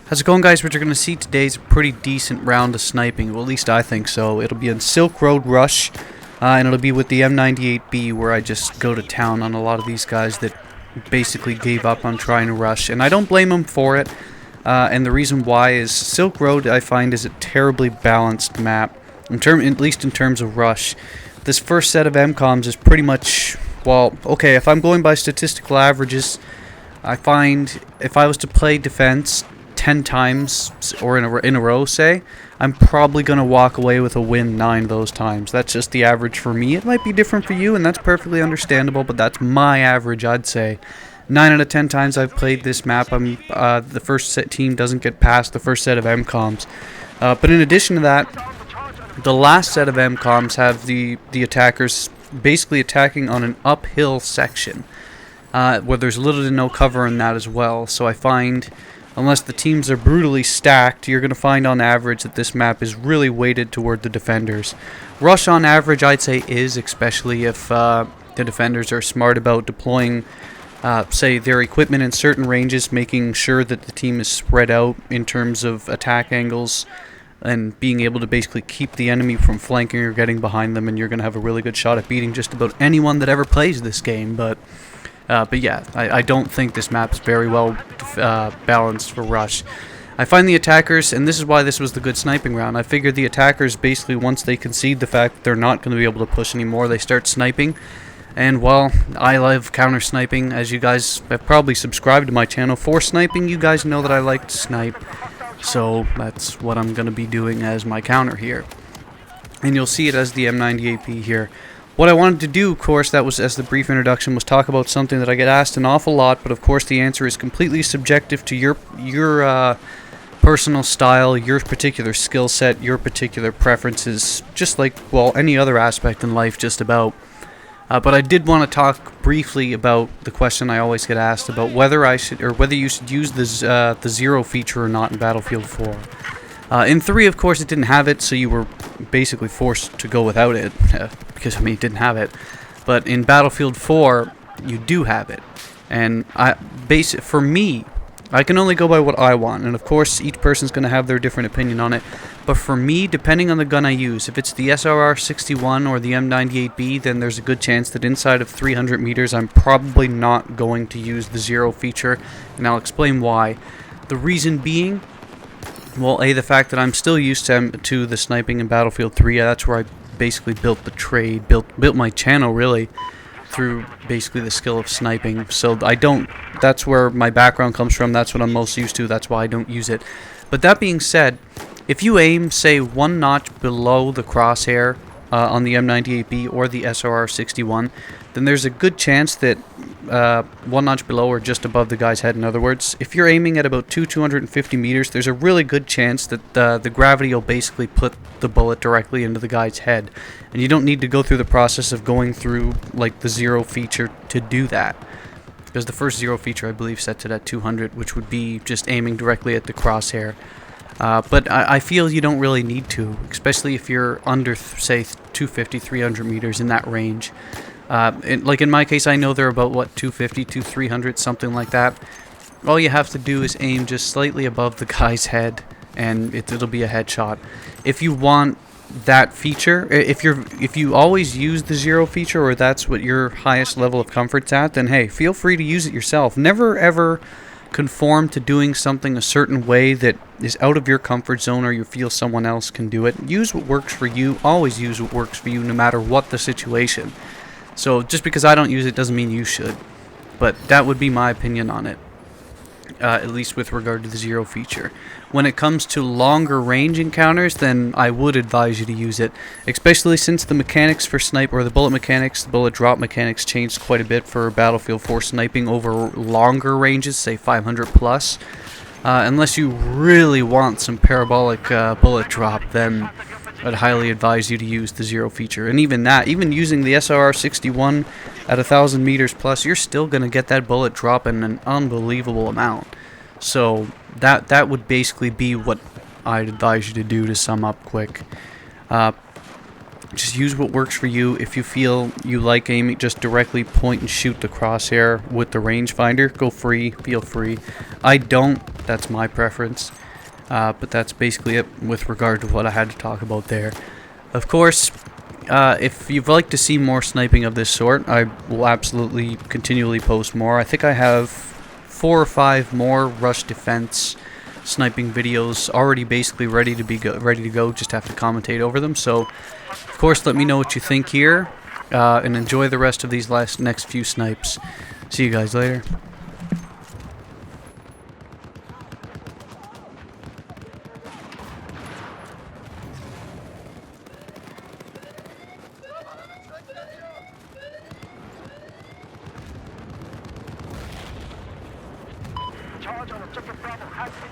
How's it going, guys? What you're going to see today is a pretty decent round of sniping. Well, at least I think so. It'll be in Silk Road Rush, and it'll be with the M98B, where I just go to town on a lot of these guys that basically gave up on trying to rush. And I don't blame them for it. And the reason why is Silk Road, I find, is a terribly balanced map, at least in terms of rush. This first set of MCOMs is pretty much, well, okay, if I'm going by statistical averages, I find if I was to play defense 10 times or in a row, say, I'm probably going to walk away with a win 9 of those times. That's just the average for me. It might be different for you, and that's perfectly understandable, but that's my average, I'd say. 9 out of 10 times I've played this map, the first set team doesn't get past the first set of MCOMs. But in addition to that, the last set of MCOMs have the attackers basically attacking on an uphill section, where there's little to no cover in that as well. So I find, unless the teams are brutally stacked, you're going to find on average that this map is really weighted toward the defenders. Rush on average, I'd say, is, especially if the defenders are smart about deploying, say, their equipment in certain ranges, making sure that the team is spread out in terms of attack angles, and being able to basically keep the enemy from flanking or getting behind them, and you're going to have a really good shot at beating just about anyone that ever plays this game. But yeah, I don't think this map is very well balanced for rush. I find the attackers, and this is why this was the good sniping round, I figured the attackers basically, once they concede the fact that they're not going to be able to push anymore, they start sniping. And, well, I love counter-sniping. As you guys have probably subscribed to my channel for sniping, you guys know that I like to snipe. So that's what I'm going to be doing as my counter here. And you'll see it as the M98B here. What I wanted to do, of course, that was as the brief introduction, was talk about something that I get asked an awful lot, but of course the answer is completely subjective to your personal style, your particular skill set, your particular preferences, just like, well, any other aspect in life just about. But I did want to talk briefly about the question I always get asked about whether you should use the zero feature or not in Battlefield 4. In 3, of course, it didn't have it, so you were basically forced to go without it, because, I mean, it didn't have it. But in Battlefield 4, you do have it. And for me, I can only go by what I want, and of course, each person's going to have their different opinion on it. But for me, depending on the gun I use, if it's the SRR-61 or the M98B, then there's a good chance that inside of 300 meters, I'm probably not going to use the zero feature, and I'll explain why. The reason being, well, the fact that I'm still used to the sniping in Battlefield 3. That's where I basically built the trade, built my channel, really, through basically the skill of sniping. So that's where my background comes from. That's what I'm most used to. That's why I don't use it. But that being said, if you aim, say, one notch below the crosshair on the M98B or the SRR-61, then there's a good chance that one notch below or just above the guy's head, in other words, if you're aiming at about 250 meters, there's a really good chance that the gravity will basically put the bullet directly into the guy's head. And you don't need to go through the process of going through, like, the zero feature to do that. Because the first zero feature, I believe, sets it at 200, which would be just aiming directly at the crosshair. But I feel you don't really need to, especially if you're under, say, 250, 300 meters in that range. Like in my case, I know they're about, what, 250 to 300, something like that. All you have to do is aim just slightly above the guy's head, and it'll be a headshot. If you want that feature, if you always use the zero feature, or that's what your highest level of comfort's at, then hey, feel free to use it yourself. Never ever conform to doing something a certain way that is out of your comfort zone, or you feel someone else can do it. Use what works for you. Always use what works for you, no matter what the situation. So just because I don't use it doesn't mean you should. But that would be my opinion on it, at least with regard to the zero feature. When it comes to longer range encounters, then I would advise you to use it, especially since the mechanics for the bullet drop mechanics changed quite a bit for Battlefield 4 sniping over longer ranges, say 500 plus. Unless you really want some parabolic bullet drop, then I'd highly advise you to use the zero feature. And even using the SRR-61 at 1,000 meters plus, you're still going to get that bullet drop in an unbelievable amount. So that would basically be what I'd advise you to do, to sum up quick. Just use what works for you. If you feel you like aiming, just directly point and shoot the crosshair with the rangefinder. Go free, feel free. I don't That's my preference. But that's basically it with regard to what I had to talk about there. Of course, if you'd like to see more sniping of this sort, I will absolutely continually post more. I think I have 4 or 5 more rush defense sniping videos already basically ready to go. Just have to commentate over them. So, of course, let me know what you think here, and enjoy the rest of these next few snipes. See you guys later. Charge on objective Bravo has been